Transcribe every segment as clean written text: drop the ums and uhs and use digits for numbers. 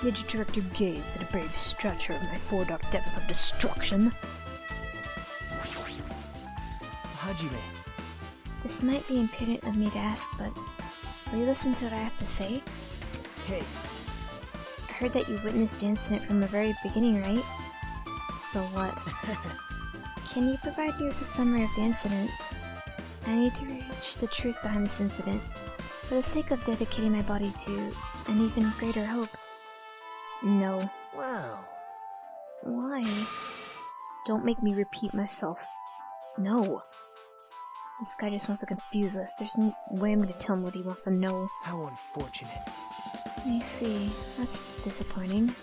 Did you direct your gaze at a brave stretcher of my 4 dark depths of destruction? Hajime. This might be impudent of me to ask, but will you listen to what I have to say? Hey. I heard that you witnessed the incident from the very beginning, right? So what? Can you provide me with a summary of the incident? I need to reach the truth behind this incident, for the sake of dedicating my body to an even greater hope. No. Wow. Why? Don't make me repeat myself. No. This guy just wants to confuse us. There's no way I'm gonna tell him what he wants to know. How unfortunate. I see. That's disappointing.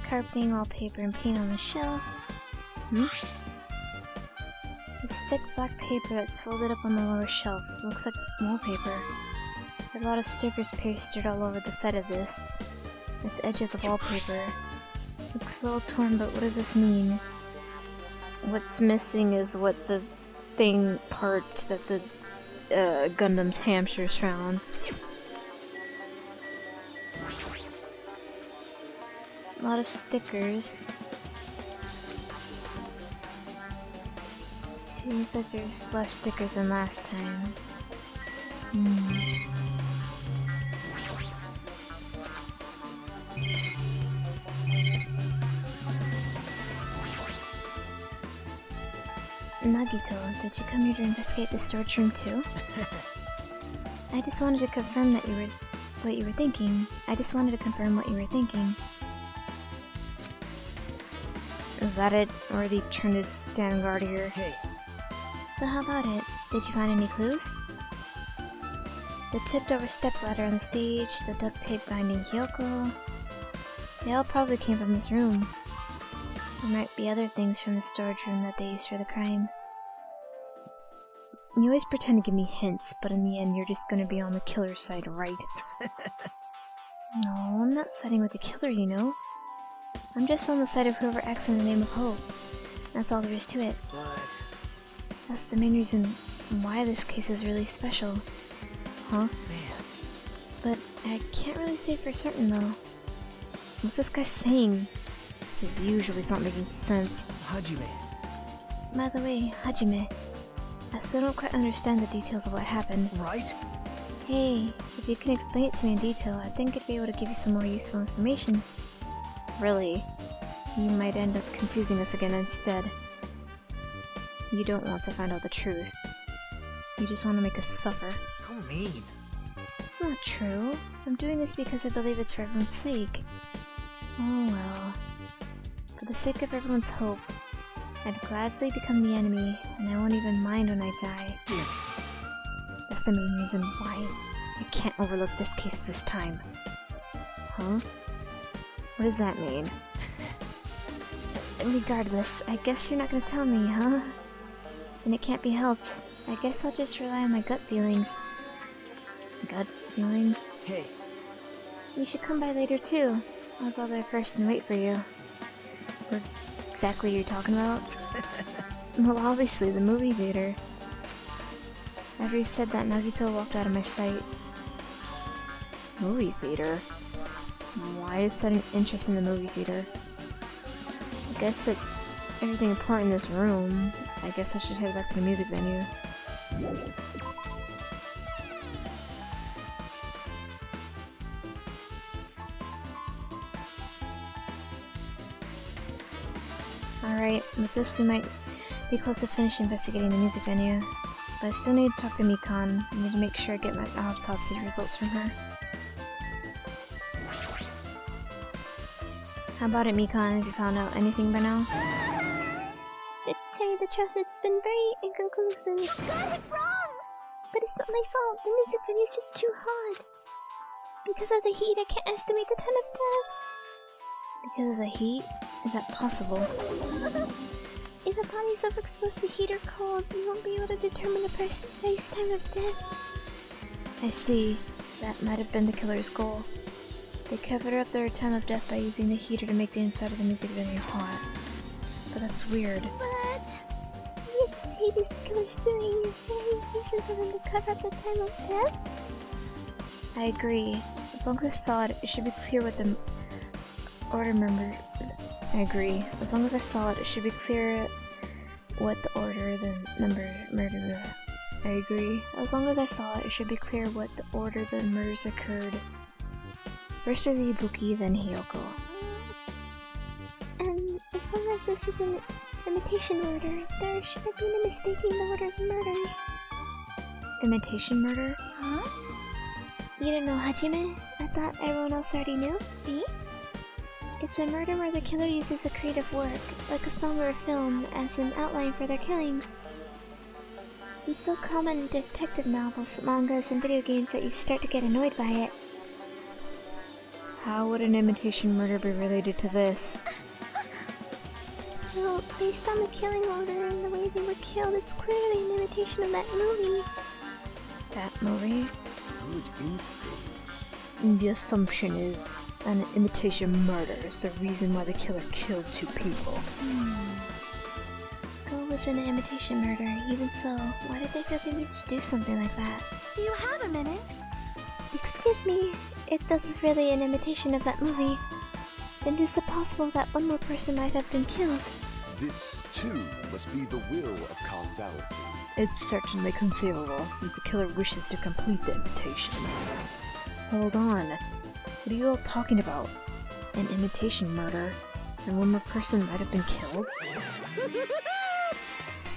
Carpeting, wallpaper, and paint on the shelf. This thick black paper that's folded up on the lower shelf looks like wallpaper. There are a lot of stickers pasted all over the side of this. This edge of the wallpaper looks a little torn, but what does this mean? What's missing is what the thing part that the Gundam's hamsters found. A lot of stickers. Seems like there's less stickers than last time. Nagito, did you come here to investigate the storage room too? I just wanted to confirm that what you were thinking. Is that it? Or did he turn his stand guard here? Hey. So how about it? Did you find any clues? The tipped over stepladder on the stage, the duct tape binding Kyoko. They all probably came from this room. There might be other things from the storage room that they used for the crime. You always pretend to give me hints, but in the end you're just gonna be on the killer's side, right? No, I'm not siding with the killer, you know. I'm just on the side of whoever acts in the name of hope. That's all there is to it. But... That's the main reason why this case is really special. Huh? Man. But I can't really say for certain though. What's this guy saying? His usually's not making sense. Hajime. By the way, Hajime, I still don't quite understand the details of what happened. Right? Hey, if you can explain it to me in detail, I think I'd be able to give you some more useful information. Really? You might end up confusing us again instead. You don't want to find out the truth. You just want to make us suffer. How mean. It's not true. I'm doing this because I believe it's for everyone's sake. Oh well. For the sake of everyone's hope, I'd gladly become the enemy, and I won't even mind when I die. Damn it. That's the main reason why I can't overlook this case this time. Huh? What does that mean? Regardless, I guess you're not gonna tell me, huh? Then it can't be helped. I guess I'll just rely on my gut feelings. Gut feelings? Hey. You should come by later too. I'll go there first and wait for you. What exactly are you talking about? Well, obviously, the movie theater. After you said that, Nagito walked out of my sight. Movie theater? Why is that an interest in the movie theater? I guess it's everything important in this room. I guess I should head back to the music venue. Alright, with this we might be close to finish investigating the music venue. But I still need to talk to Mikan. I need to make sure I get my autopsy results from her. How about it, Mikan? Have you found out anything by now? tell you the truth, it's been very inconclusive. You got it wrong! But it's not my fault. The music video is just too hot. Because of the heat, I can't estimate the time of death. Because of the heat? Is that possible? If a body is overexposed to heat or cold, you won't be able to determine the precise time of death. I see. That might have been the killer's goal. They covered up their time of death by using the heater to make the inside of the music video hot. But that's weird. What? You have to say this killer's doing is saying reason for them to cover up the time of death? I agree. As long as I saw it, it should be clear what the order member... I agree. As long as I saw it, it should be clear what the order the murder... I agree. As long as I saw it, it should be clear what the order the murders occurred. First was Ibuki, then Hiyoko. And as long as this is an imitation murder, there should have been a mistake in the order of murders. Imitation murder? Huh? You don't know Hajime? I thought everyone else already knew. See? It's a murder where the killer uses a creative work, like a song or a film, as an outline for their killings. It's so common in detective novels, mangas, and video games that you start to get annoyed by it. How would an imitation murder be related to this? Well, based on the killing order and the way they were killed, it's clearly an imitation of that movie. That movie? Good instincts. The assumption is an imitation murder is the reason why the killer killed two people. Go was an imitation murder. Even so, why did they feel the need to do something like that? Do you have a minute? Excuse me, if this is really an imitation of that movie, then is it possible that one more person might have been killed? This, too, must be the will of causality. It's certainly conceivable if the killer wishes to complete the imitation. Hold on. What are you all talking about? An imitation murder? And one more person might have been killed?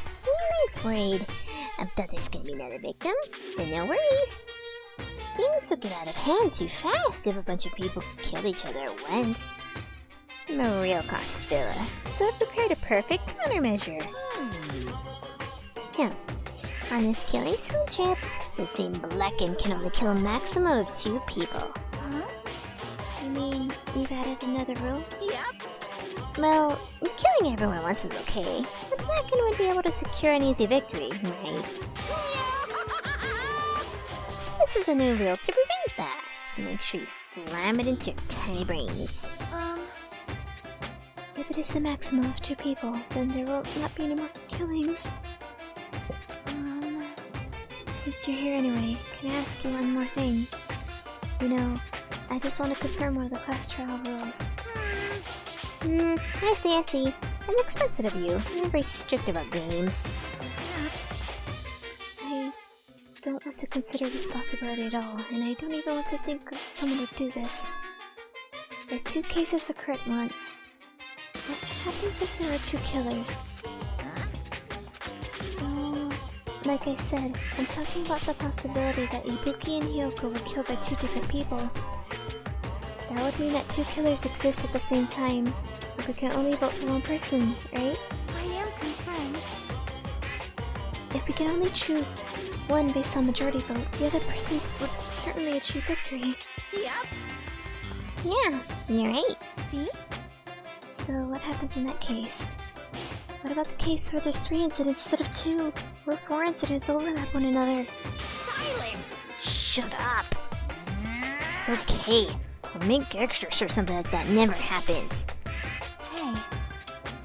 Nice worried. I thought there's gonna be another victim, but no worries. Things will get out of hand too fast if a bunch of people kill each other at once. I'm a real cautious fella, so I've prepared a perfect countermeasure. On this killing school trip, the same Blecken can only kill a maximum of 2 people. Huh? You mean you've added another rule? Yep. Well, killing everyone once is okay, but Blecken would be able to secure an easy victory, right? This is a new rule to prevent that. Make sure you slam it into your tiny brains. If it is the maximum of 2 people, then there will not be any more killings. Since you're here anyway, can I ask you one more thing? You know, I just want to confirm one of the class trial rules. I see. I'm expected of you. You're very strict about games. I don't want to consider this possibility at all, and I don't even want to think someone would do this. If 2 cases occur at once, what happens if there are 2 killers? Like I said, I'm talking about the possibility that Ibuki and Hiyoko were killed by 2 different people. That would mean that 2 killers exist at the same time, but we can only vote for one person, right? I am concerned. If we can only choose one based on majority vote, the other person would certainly achieve victory. Yep. Yeah, you're right. See? So what happens in that case? What about the case where there's 3 incidents instead of 2, where 4 incidents overlap one another? Silence! Shut up! It's okay. We'll make extra sure something like that never happens. Hey.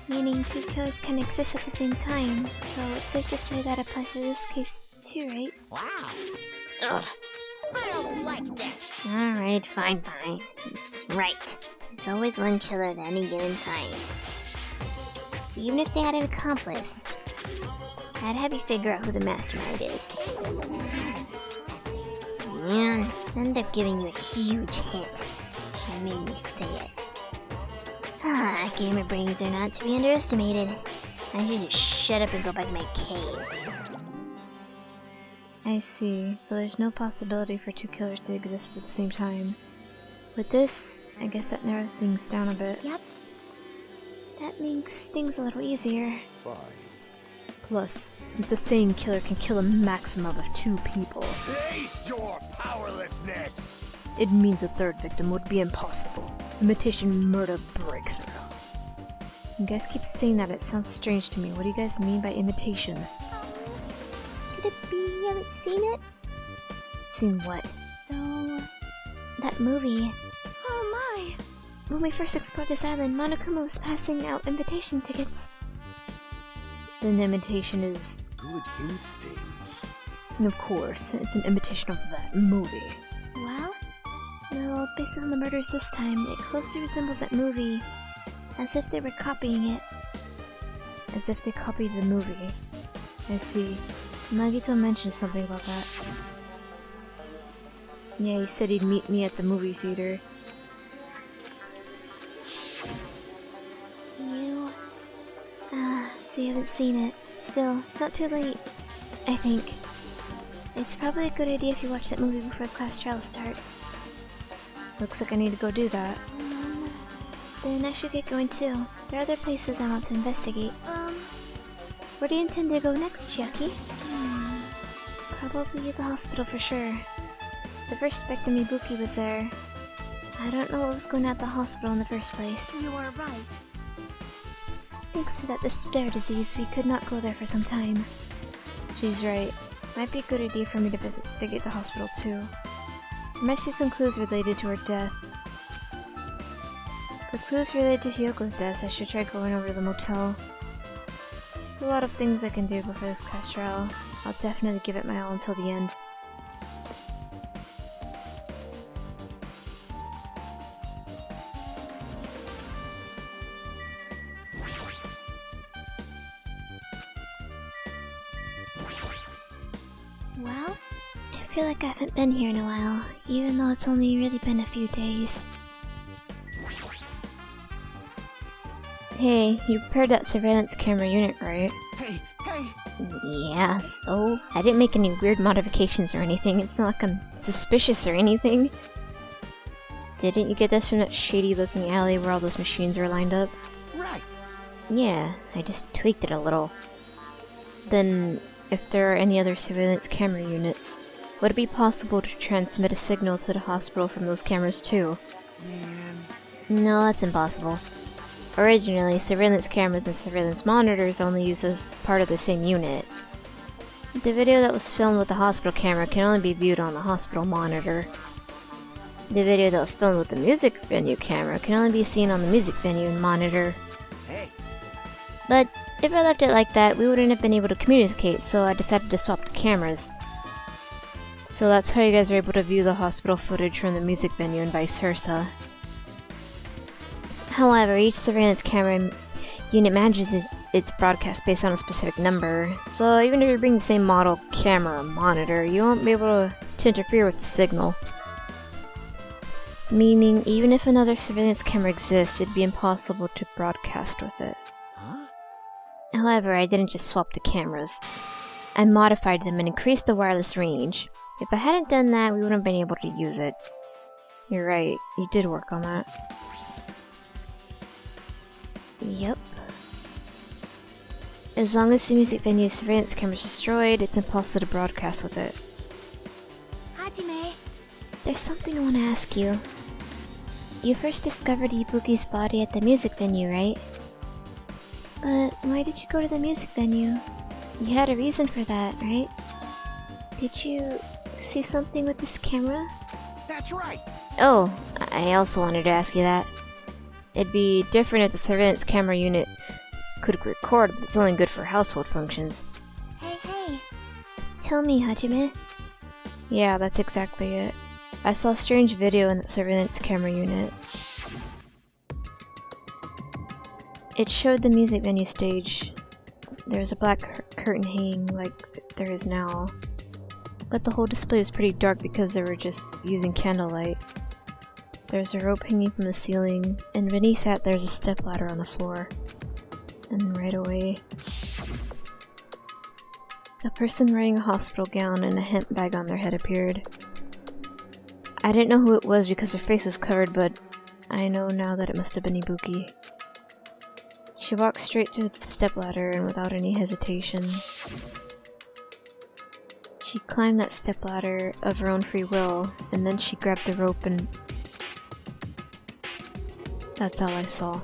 Meaning 2 killers can exist at the same time, so it's safe to say that applies to this case too, right? Wow. Ugh. I don't like this. Alright, fine. It's right. There's always one killer at any given time. Even if they had an accomplice, I'd have you figure out who the mastermind is. Yeah, I ended up giving you a huge hint. You made me say it. Gamer brains are not to be underestimated. I should just shut up and go back to my cave. I see. So there's no possibility for 2 killers to exist at the same time. With this, I guess that narrows things down a bit. Yep. That makes things a little easier. Fine. Plus, the same killer can kill a maximum of 2 people. Face your powerlessness! It means a 3rd victim would be impossible. Imitation murder breakthrough. You guys keep saying that, it sounds strange to me. What do you guys mean by imitation? Could it be you haven't seen it? Seen what? So... that movie. Oh my! When we first explored this island, Monokuma was passing out invitation tickets. Then imitation is... Good instincts. Of course, it's an imitation of that movie. Well, based on the murders this time, it closely resembles that movie. As if they were copying it. As if they copied the movie. I see. Nagito mentioned something about that. Yeah, he said he'd meet me at the movie theater. So you haven't seen it. Still, it's not too late. I think. It's probably a good idea if you watch that movie before the class trial starts. Looks like I need to go do that. Then I should get going too. There are other places I want to investigate. Where do you intend to go next, Chiaki? Probably the hospital for sure. The first victim, Ibuki, was there. I don't know what was going on at the hospital in the first place. You are right. Thanks to that despair disease, we could not go there for some time. She's right. Might be a good idea for me to investigate the hospital too. I might see some clues related to her death. For clues related to Hyoko's death, I should try going over the motel. There's a lot of things I can do before this class trial. I'll definitely give it my all until the end. Well, I feel like I haven't been here in a while, even though it's only really been a few days. Hey, you prepared that surveillance camera unit, right? Hey! Yeah, so? I didn't make any weird modifications or anything. It's not like I'm suspicious or anything. Didn't you get this from that shady looking alley where all those machines are lined up? Right! Yeah, I just tweaked it a little. Then, if there are any other surveillance camera units, would it be possible to transmit a signal to the hospital from those cameras too? Man... No, that's impossible. Originally, surveillance cameras and surveillance monitors only used as part of the same unit. The video that was filmed with the hospital camera can only be viewed on the hospital monitor. The video that was filmed with the music venue camera can only be seen on the music venue monitor. Hey! But if I left it like that, we wouldn't have been able to communicate, so I decided to swap the cameras. So that's how you guys are able to view the hospital footage from the music venue and vice versa. However, each surveillance camera unit manages its broadcast based on a specific number, so even if you bring the same model camera or monitor, you won't be able to interfere with the signal. Meaning, even if another surveillance camera exists, it'd be impossible to broadcast with it. Huh? However, I didn't just swap the cameras. I modified them and increased the wireless range. If I hadn't done that, we wouldn't have been able to use it. You're right, you did work on that. Yep. As long as the music venue's surveillance camera is destroyed, it's impossible to broadcast with it. Hajime. There's something I want to ask you. You first discovered Ibuki's body at the music venue, right? But why did you go to the music venue? You had a reason for that, right? Did you see something with this camera? That's right! Oh, I also wanted to ask you that. It'd be different if the surveillance camera unit could record, but it's only good for household functions. Hey. Tell me, Hajime. Yeah, that's exactly it. I saw a strange video in the surveillance camera unit. It showed the music venue stage. There's a black curtain hanging like there is now. But the whole display was pretty dark because they were just using candlelight. There's a rope hanging from the ceiling, and beneath that there's a stepladder on the floor. And right away, a person wearing a hospital gown and a hemp bag on their head appeared. I didn't know who it was because her face was covered, but I know now that it must have been Ibuki. She walked straight to the stepladder and without any hesitation. She climbed that stepladder of her own free will, and then she grabbed the rope and... That's all I saw.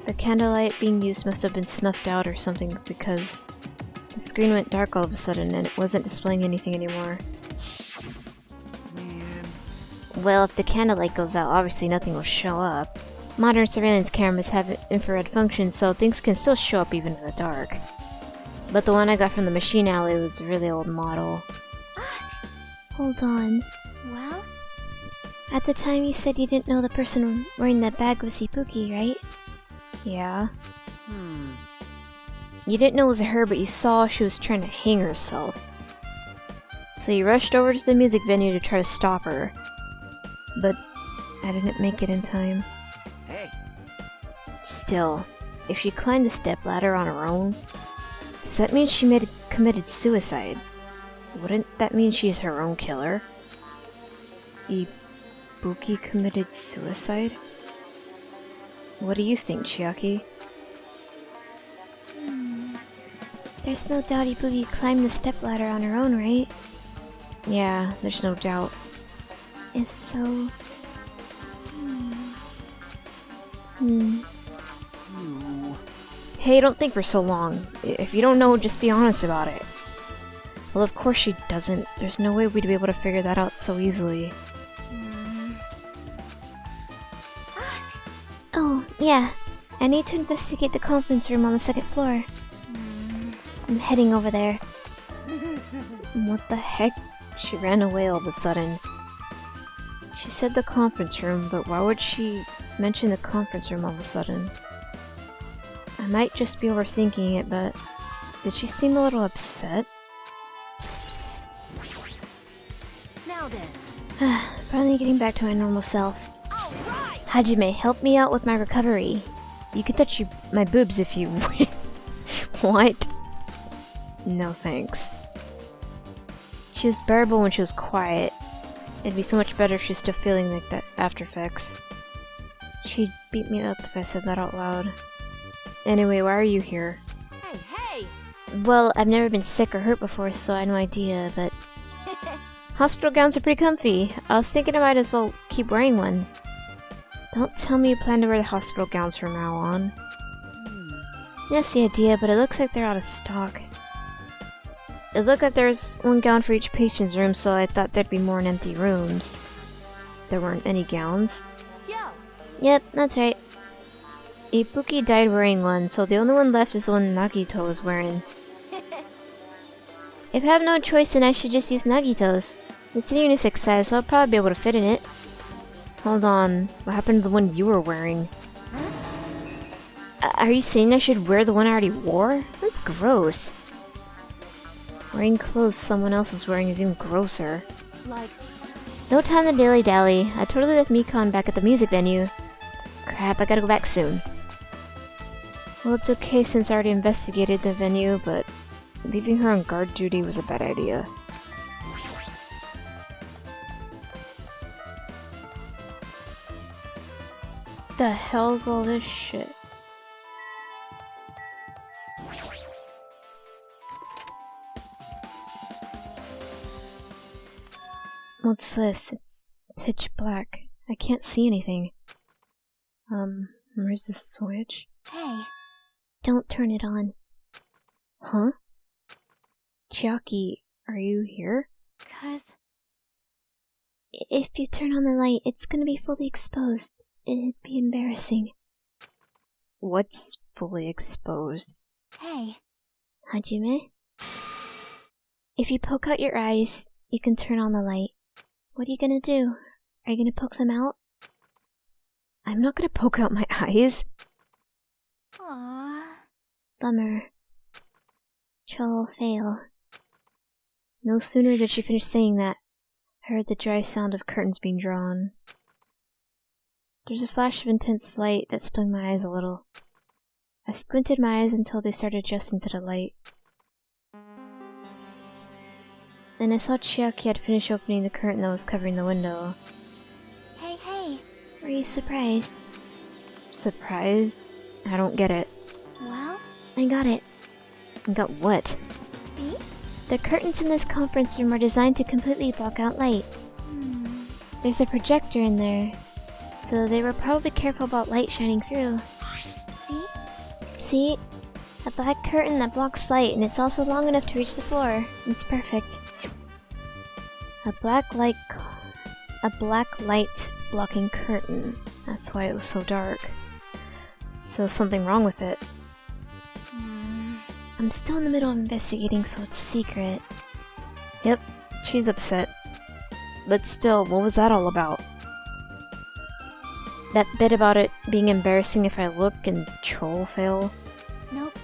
The candlelight being used must have been snuffed out or something because the screen went dark all of a sudden and it wasn't displaying anything anymore. Man. Well, if the candlelight goes out, obviously nothing will show up. Modern surveillance cameras have infrared functions, so things can still show up even in the dark. But the one I got from the machine alley was a really old model. Hold on. Well, At the time you said you didn't know the person wearing that bag was Ibuki, right? Yeah? You didn't know it was her, but you saw she was trying to hang herself. So you rushed over to the music venue to try to stop her. But I didn't make it in time. Hey. Still, if she climbed the stepladder on her own, does that mean she committed suicide? Wouldn't that mean she's her own killer? Ibuki committed suicide? What do you think, Chiaki? There's no doubt Ibuki climbed the stepladder on her own, right? Yeah, there's no doubt. If so... You. Hey, don't think for so long. If you don't know, just be honest about it. Well, of course she doesn't. There's no way we'd be able to figure that out so easily. Oh, yeah. I need to investigate the conference room on the second floor. I'm heading over there. What the heck? She ran away all of a sudden. She said the conference room, but why would she mention the conference room all of a sudden? I might just be overthinking it, but did she seem a little upset? now then. Finally getting back to my normal self. All right. Hajime, help me out with my recovery. You can touch my boobs if you... What? No thanks. She was bearable when she was quiet. It'd be so much better if she's still feeling like that after effects. She'd beat me up if I said that out loud. Anyway, why are you here? Hey, hey. Well, I've never been sick or hurt before, so I had no idea, but... Hospital gowns are pretty comfy. I was thinking I might as well keep wearing one. Don't tell me you plan to wear the hospital gowns from now on. That's the idea, but it looks like they're out of stock. It looked like there's one gown for each patient's room, so I thought there'd be more in empty rooms. There weren't any gowns. Yo. Yep, that's right. Ibuki died wearing one, so the only one left is the one Nagito was wearing. If I have no choice, then I should just use Nagito's. It's a unisex size, so I'll probably be able to fit in it. Hold on, what happened to the one you were wearing? Are you saying I should wear the one I already wore? That's gross. Wearing clothes someone else is wearing is even grosser. Like, No time to dilly-dally. I totally left Mikon back at the music venue. Crap, I gotta go back soon. Well, it's okay since I already investigated the venue, but leaving her on guard duty was a bad idea. The hell's all this shit? What's this? It's pitch black. I can't see anything. Where's the switch? hey. Don't turn it on. Huh? Chiaki, are you here? 'Cause If you turn on the light, it's gonna be fully exposed. It'd be embarrassing. What's fully exposed? hey. Hajime? If you poke out your eyes, you can turn on the light. What are you gonna do? Are you gonna poke them out? I'm not gonna poke out my eyes. Aww. Bummer. Troll fail. No sooner did she finish saying that, I heard the dry sound of curtains being drawn. There's a flash of intense light that stung my eyes a little. I squinted my eyes until they started adjusting to the light. And I saw Chiaki had finished opening the curtain that was covering the window. Hey, hey. Were you surprised? Surprised? I don't get it. Well, I got it. Got what? see? The curtains in this conference room are designed to completely block out light. There's a projector in there, so they were probably careful about light shining through. See? See? A black curtain that blocks light, and it's also long enough to reach the floor. It's perfect. A black light blocking curtain. That's why it was so dark. So something wrong with it. I'm still in the middle of investigating, so it's a secret. Yep, she's upset. But still, what was that all about? That bit about it being embarrassing if I look and troll fail? Nope.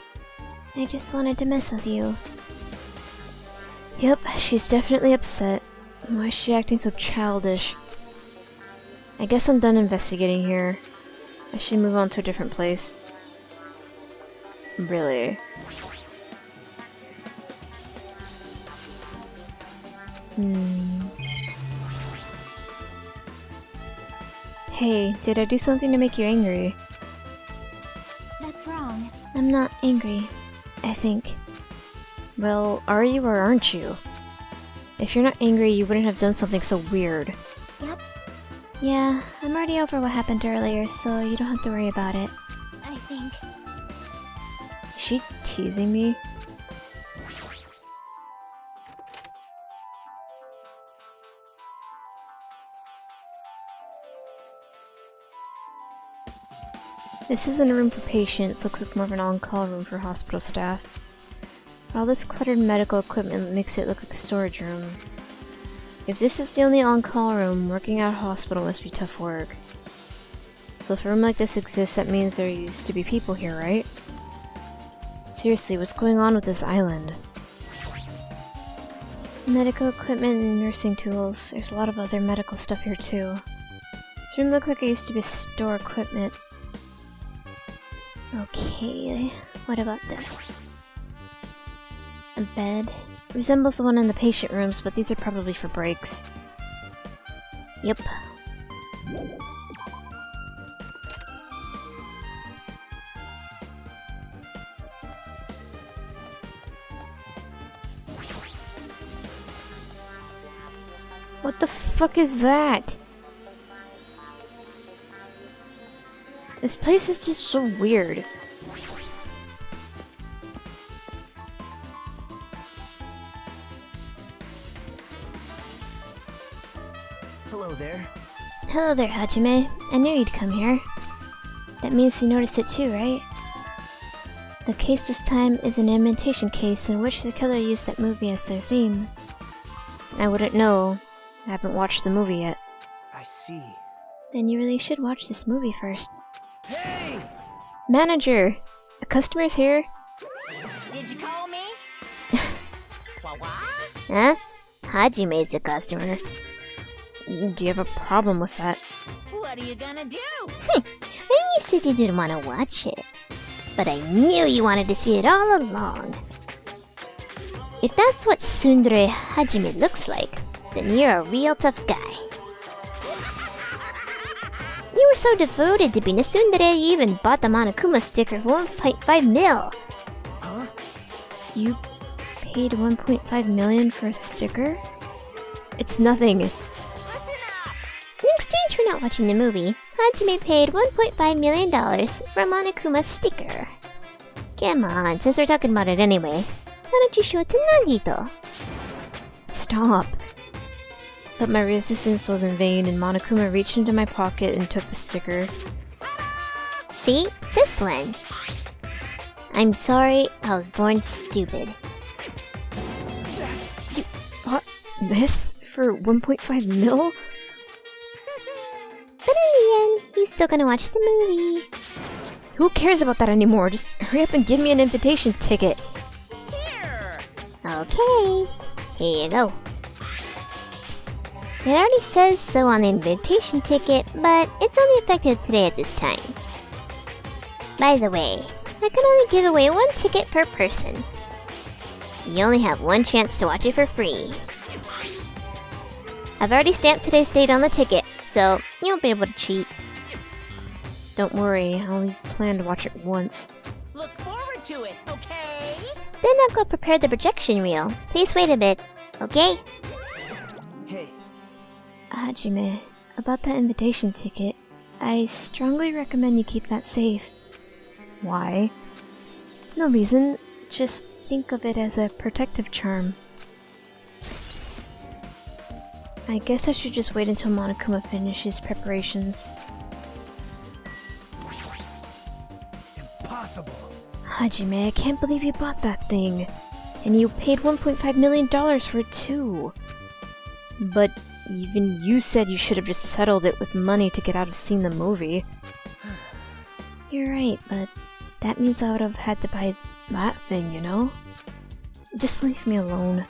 I just wanted to mess with you. Yep, she's definitely upset. Why is she acting so childish? I guess I'm done investigating here. I should move on to a different place. Really? Hey, did I do something to make you angry? That's wrong. I'm not angry, I think. Well, are you or aren't you? If you're not angry, you wouldn't have done something so weird. Yep, Yeah, I'm already over what happened earlier, so you don't have to worry about it. I think. Is she teasing me? This isn't a room for patients, looks like more of an on-call room for hospital staff. All this cluttered medical equipment makes it look like a storage room. If this is the only on-call room, working at a hospital must be tough work. So if a room like this exists, that means there used to be people here, right? Seriously, what's going on with this island? Medical equipment and nursing tools. There's a lot of other medical stuff here too. This room looked like it used to be store equipment. Okay, what about this? A bed. Resembles the one in the patient rooms, but these are probably for breaks. Yep. What the fuck is that? This place is just so weird. Hello there. Hello there, Hajime. I knew you'd come here. That means you noticed it too, right? The case this time is an imitation case in which the killer used that movie as their theme. I wouldn't know. I haven't watched the movie yet. I see. Then you really should watch this movie first. Hey! Manager! A customer's here. Did you call me? What? Huh? Hajime's the customer. Do you have a problem with that? What are you gonna do? I said you didn't want to watch it. But I knew you wanted to see it all along. If that's what Tsundere Hajime looks like, then you're a real tough guy. You were so devoted to being a tsundere, you even bought the Monokuma sticker for 1.5 mil. Huh? You paid 1.5 million for a sticker? It's nothing. Listen up! In exchange for not watching the movie, Hajime paid $1.5 million for a Monokuma sticker. Come on, since we're talking about it anyway, why don't you show it to Nagito? Stop. But my resistance was in vain, and Monokuma reached into my pocket and took the sticker. See? This one. I'm sorry, I was born stupid. You bought this for 1.5 mil? But in the end, he's still gonna watch the movie. Who cares about that anymore? Just hurry up and give me an invitation ticket. Here! Okay, here you go. It already says so on the invitation ticket, but it's only effective today at this time. By the way, I can only give away one ticket per person. You only have one chance to watch it for free. I've already stamped today's date on the ticket, so you won't be able to cheat. Don't worry, I only plan to watch it once. Look forward to it, okay? Then I'll go prepare the projection reel. Please wait a bit, okay? Hey, Hajime, about that invitation ticket, I strongly recommend you keep that safe. Why? No reason, just think of it as a protective charm. I guess I should just wait until Monokuma finishes preparations. impossible. Hajime, I can't believe you bought that thing. And you paid $1.5 million for it too. But even you said you should have just settled it with money to get out of seeing the movie. You're right, but that means I would have had to buy that thing, you know? Just leave me alone.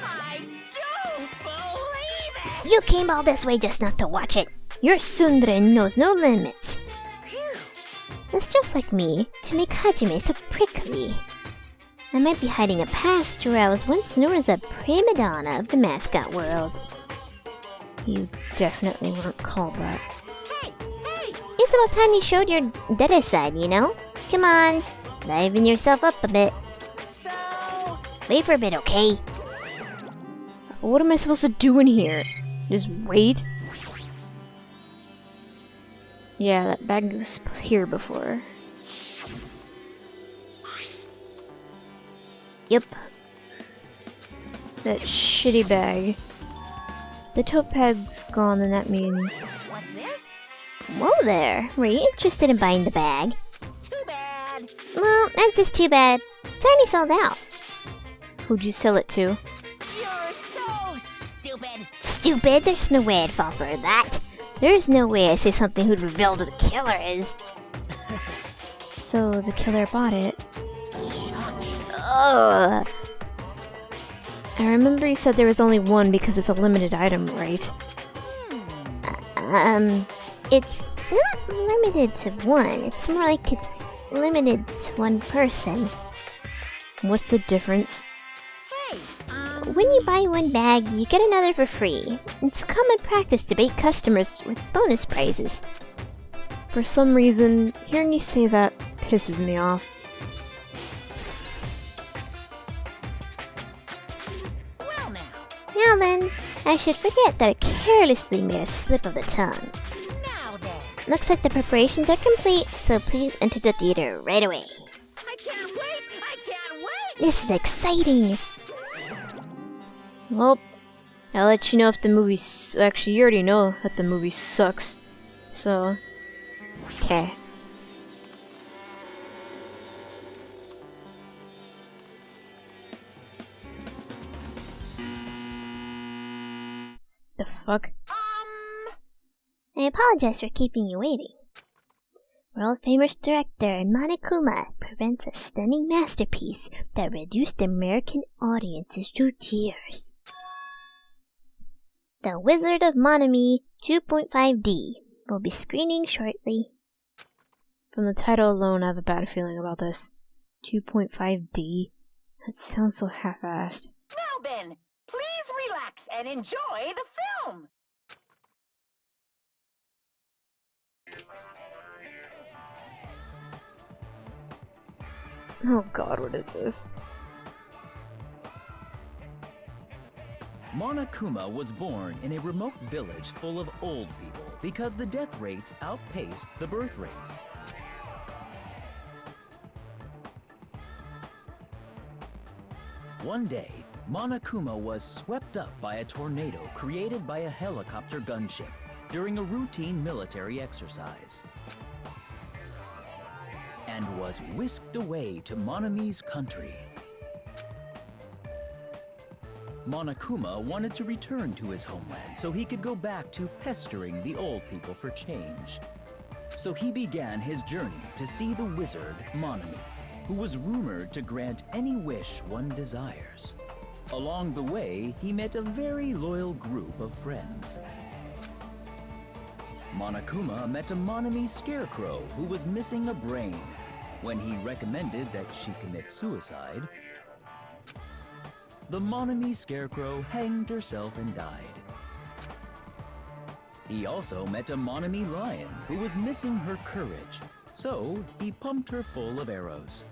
I don't believe it! You came all this way just not to watch it. Your tsundere knows no limits. Phew. That's just like me, to make Hajime so prickly. I might be hiding a past where I was once known as a prima donna of the mascot world. You definitely weren't called that. Hey, hey! It's about time you showed your dead side, you know? Come on, liven yourself up a bit. So, Wait for a bit, okay? What am I supposed to do in here? Just wait? Yeah, that bag was here before. Yep. That shitty bag. The tote bag's gone, and that means... what's this? Whoa there, were you interested in buying the bag? Too bad. Well, that's just too bad. It's already sold out. Who'd you sell it to? You're so stupid. Stupid, there's no way I'd fall for that. There's no way I say something who'd reveal who the killer is. So the killer bought it. Ugh. I remember you said there was only one because it's a limited item, right? It's not limited to one. It's more like it's limited to one person. What's the difference? Hey, When you buy one bag, you get another for free. It's common practice to bait customers with bonus prizes. For some reason, hearing you say that pisses me off. well now. Now then, I should forget that I carelessly made a slip of the tongue. Now then. Looks like the preparations are complete, so please enter the theater right away. I can't wait! I can't wait! This is exciting! Well, I'll let you know if the movie actually, you already know that the movie sucks. So... okay. The fuck? I apologize for keeping you waiting. World-famous director Monokuma presents a stunning masterpiece that reduced American audiences to tears. The Wizard of Monami 2.5D will be screening shortly. From the title alone, I have a bad feeling about this. 2.5D? That sounds so half-assed. Now, Ben, please relax and enjoy the film. Oh god, what is this? Monokuma was born in a remote village full of old people because the death rates outpaced the birth rates. One day, Monokuma was swept up by a tornado created by a helicopter gunship during a routine military exercise, and was whisked away to Monami's country. Monokuma wanted to return to his homeland so he could go back to pestering the old people for change. So he began his journey to see the wizard Monami, who was rumored to grant any wish one desires. Along the way, he met a very loyal group of friends. Monokuma met a Monami scarecrow who was missing a brain. When he recommended that she commit suicide, the Monami scarecrow hanged herself and died. He also met a Monami lion who was missing her courage, so he pumped her full of arrows.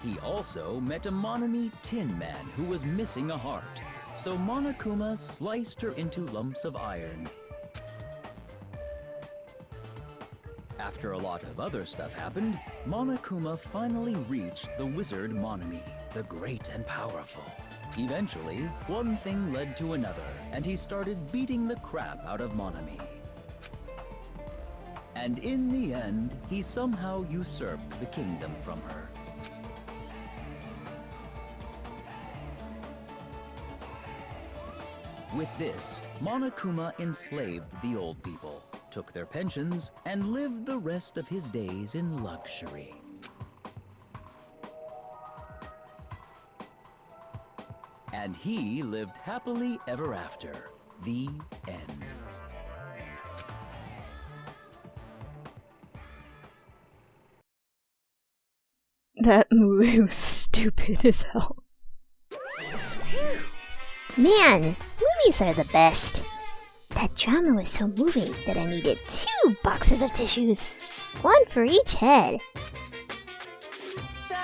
He also met a Monami tin man who was missing a heart, so Monokuma sliced her into lumps of iron. After a lot of other stuff happened, Monokuma finally reached the wizard Monami, the great and powerful. Eventually, one thing led to another, and he started beating the crap out of Monami. And in the end, he somehow usurped the kingdom from her. With this, Monokuma enslaved the old people, took their pensions, and lived the rest of his days in luxury. And he lived happily ever after. The end. That movie was stupid as hell. Man, movies are the best. That drama was so moving that I needed 2 boxes of tissues, 1 for each head. So,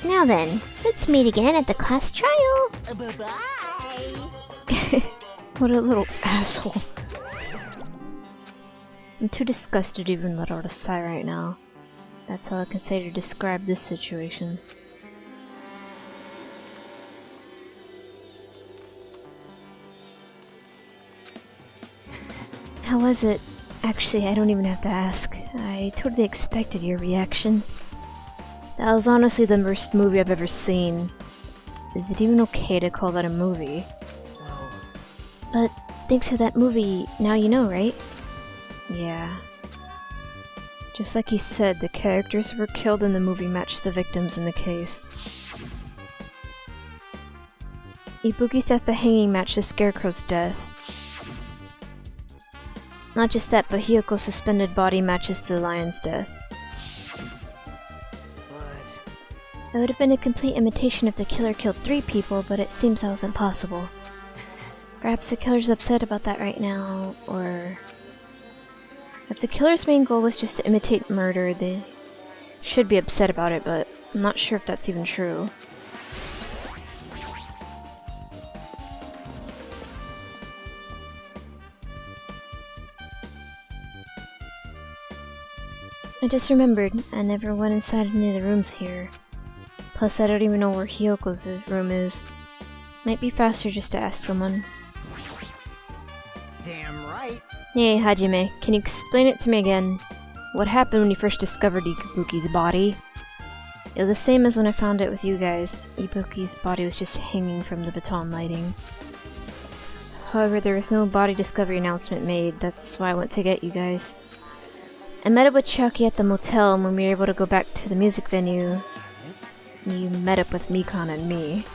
Now then, let's meet again at the class trial. bye-bye. What a little asshole. I'm too disgusted to even let out a sigh right now. That's all I can say to describe this situation. How was it? Actually, I don't even have to ask. I totally expected your reaction. That was honestly the worst movie I've ever seen. Is it even okay to call that a movie? But thanks to that movie, now you know, right? Yeah. Just like he said, the characters who were killed in the movie matched the victims in the case. Ibuki's death by hanging matched the Scarecrow's death. Not just that, but Hiyoko's suspended body matches the lion's death. But It would have been a complete imitation if the killer killed 3 people, but it seems that was impossible. Perhaps the killer's upset about that right now, or... If the killer's main goal was just to imitate murder, they should be upset about it, but I'm not sure if that's even true. I just remembered, I never went inside any of the rooms here. Plus, I don't even know where Hiyoko's room is. Might be faster just to ask someone. damn right. Hey, Hajime, can you explain it to me again? What happened when you first discovered Ibuki's body? It was the same as when I found it with you guys. Ibuki's body was just hanging from the baton lighting. However, there was no body discovery announcement made, that's why I went to get you guys. I met up with Chucky at the motel, and when we were able to go back to the music venue, you met up with Mikan and me.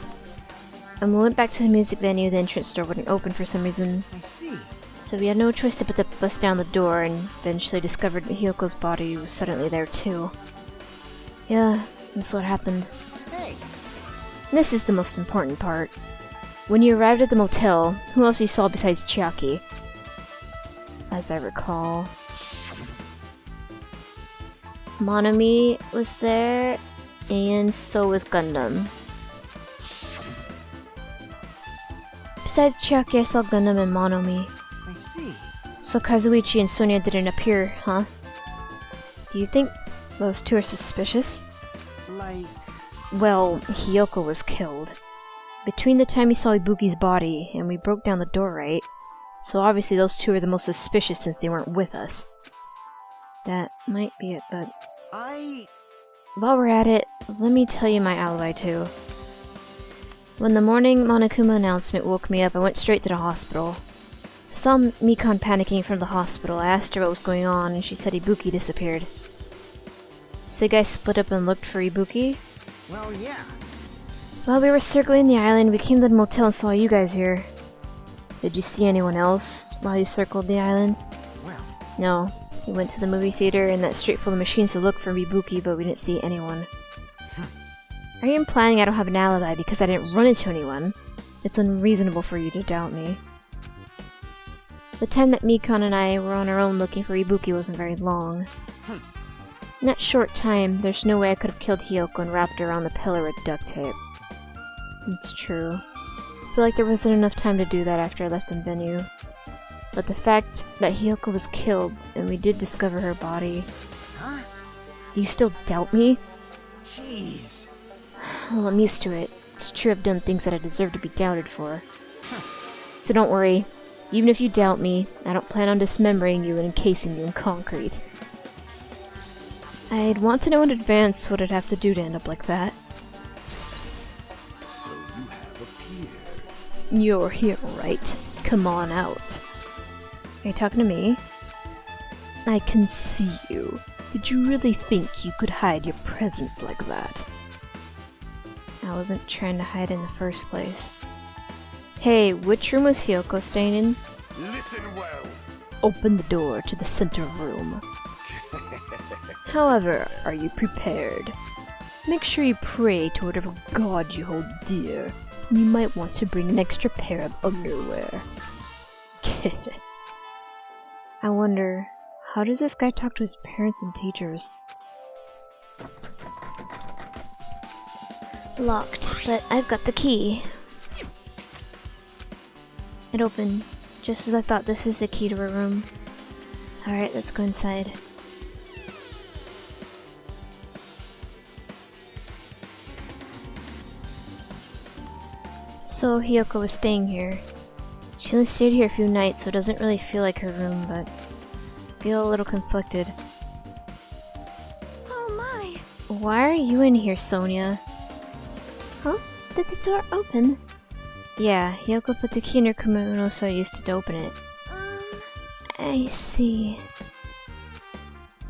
And when we went back to the music venue, the entrance door wouldn't open for some reason. I see. So we had no choice to put the bus down the door, and eventually discovered Hiyoko's body was suddenly there too. Yeah, that's what happened. Hey, This is the most important part. When you arrived at the motel, who else you saw besides Chiaki? As I recall, Monami was there, and so was Gundam. Besides Chiaki, I saw Gundam and Monami. I see. So Kazuichi and Sonia didn't appear, huh? Do you think those 2 are suspicious? Like, Well, Hiyoko was killed. Between the time he saw Ibuki's body and we broke down the door, right? So obviously those 2 are the most suspicious since they weren't with us. That might be it, but... While we're at it, let me tell you my alibi too. When the morning Monokuma announcement woke me up, I went straight to the hospital. I saw Mikan panicking from the hospital. I asked her what was going on, and she said Ibuki disappeared. So you guys split up and looked for Ibuki? well, yeah. While we were circling the island, we came to the motel and saw you guys here. Did you see anyone else while you circled the island? Well, No. We went to the movie theater and that street full of machines to look for Ibuki, but we didn't see anyone. Are you implying I don't have an alibi because I didn't run into anyone? It's unreasonable for you to doubt me. The time that Mikon and I were on our own looking for Ibuki wasn't very long. In that short time, there's no way I could have killed Hiyoko and wrapped her around the pillar with duct tape. It's true. I feel like there wasn't enough time to do that after I left the venue. But the fact that Hiyoko was killed, and we did discover her body... Huh? Do you still doubt me? Jeez. Well, I'm used to it. It's true I've done things that I deserve to be doubted for. So don't worry. Even if you doubt me, I don't plan on dismembering you and encasing you in concrete. I'd want to know in advance what I'd have to do to end up like that. So you have appeared. You're here, right? Come on out. Are you talking to me? I can see you. Did you really think you could hide your presence like that? I wasn't trying to hide in the first place. Hey, which room was Hiyoko staying in? Listen well. Open the door to the center room. However, are you prepared? Make sure you pray to whatever god you hold dear. You might want to bring an extra pair of underwear. I wonder, how does this guy talk to his parents and teachers? Locked, but I've got the key. It opened, just as I thought. This is the key to her room. Alright, let's go inside. So Hiyoko was staying here. She only stayed here a few nights, so it doesn't really feel like her room, but I feel a little conflicted. Oh my! Why are you in here, Sonia? Huh? Did the door open? Yeah, Hiyoko put the key in her kimono, so I used it to open it. I see.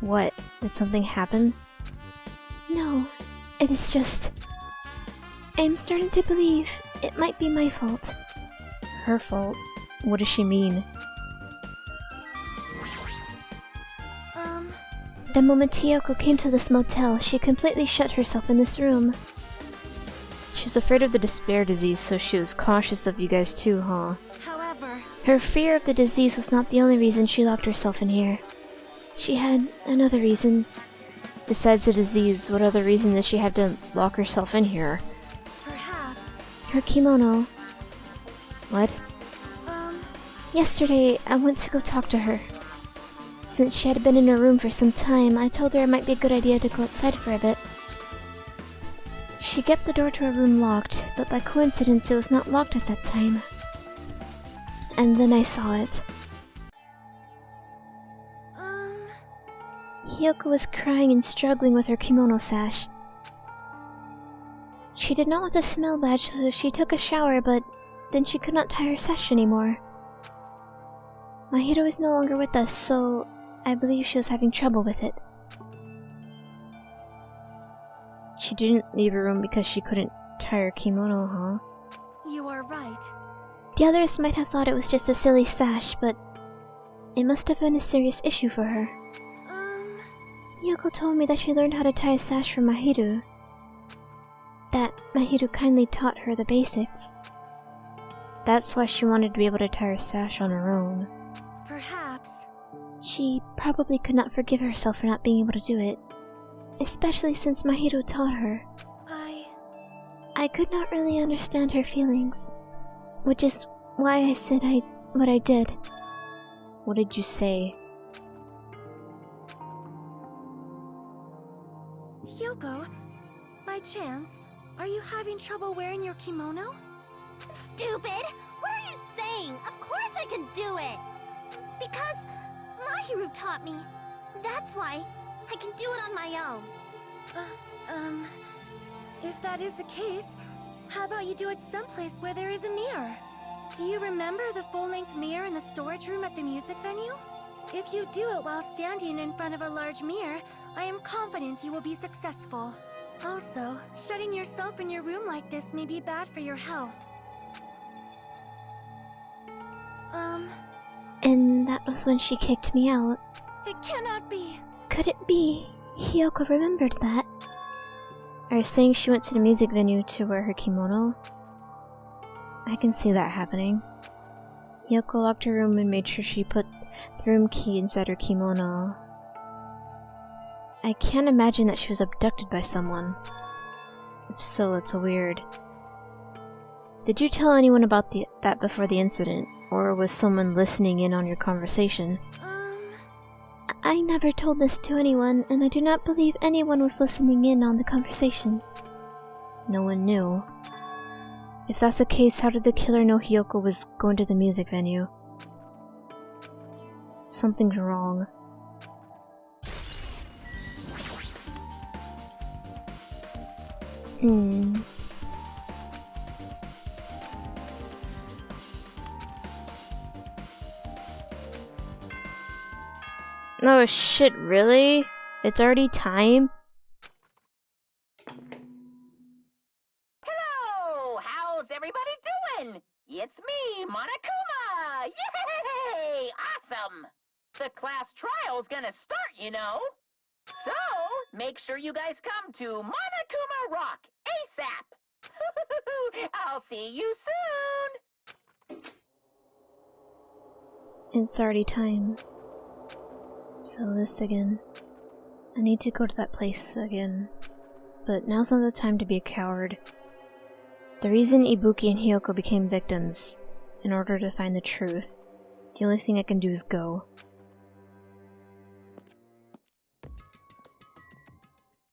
What? Did something happen? No, it is just... I'm starting to believe it might be my fault. Her fault? What does she mean? The moment Hiyoko came to this motel, she completely shut herself in this room. She was afraid of the despair disease, so she was cautious of you guys too, huh? However, her fear of the disease was not the only reason she locked herself in here. She had another reason. Besides the disease, what other reason does she have to lock herself in here? Perhaps. Her kimono. What? Yesterday, I went to go talk to her. Since she had been in her room for some time, I told her it might be a good idea to go outside for a bit. She kept the door to her room locked, but by coincidence it was not locked at that time. And then I saw it. Hiyoko was crying and struggling with her kimono sash. She did not want to smell bad, so she took a shower, but then she could not tie her sash anymore. Mahiro is no longer with us, so I believe she was having trouble with it. She didn't leave her room because she couldn't tie her kimono, huh? You are right. The others might have thought it was just a silly sash, but it must have been a serious issue for her. Hiyoko told me that she learned how to tie a sash from Mahiro. That Mahiro kindly taught her the basics. That's why she wanted to be able to tie her sash on her own. Perhaps. She probably could not forgive herself for not being able to do it. Especially since Mahiro taught her. I could not really understand her feelings. Which is why I said what I did. What did you say? Hiyoko, by chance, are you having trouble wearing your kimono? Stupid! What are you saying? Of course I can do it! Because Mahiro taught me. That's why I can do it on my own. If that is the case, how about you do it someplace where there is a mirror? Do you remember the full-length mirror in the storage room at the music venue? If you do it while standing in front of a large mirror, I am confident you will be successful. Also, shutting yourself in your room like this may be bad for your health. And that was when she kicked me out. It cannot be! Could it be Hiyoko remembered that? Are you saying she went to the music venue to wear her kimono? I can see that happening. Hiyoko locked her room and made sure she put the room key inside her kimono. I can't imagine that she was abducted by someone. If so, that's weird. Did you tell anyone about that before the incident? Or was someone listening in on your conversation? I never told this to anyone, and I do not believe anyone was listening in on the conversation. No one knew. If that's the case, how did the killer know Hiyoko was going to the music venue? Something's wrong. Oh shit, really? It's already time? Hello! How's everybody doing? It's me, Monokuma! Yay! Awesome! The class trial's gonna start, you know. So, make sure you guys come to Monokuma Rock ASAP! I'll see you soon! It's already time. So this again. I need to go to that place again. But now's not the time to be a coward. The reason Ibuki and Hiyoko became victims, in order to find the truth, the only thing I can do is go.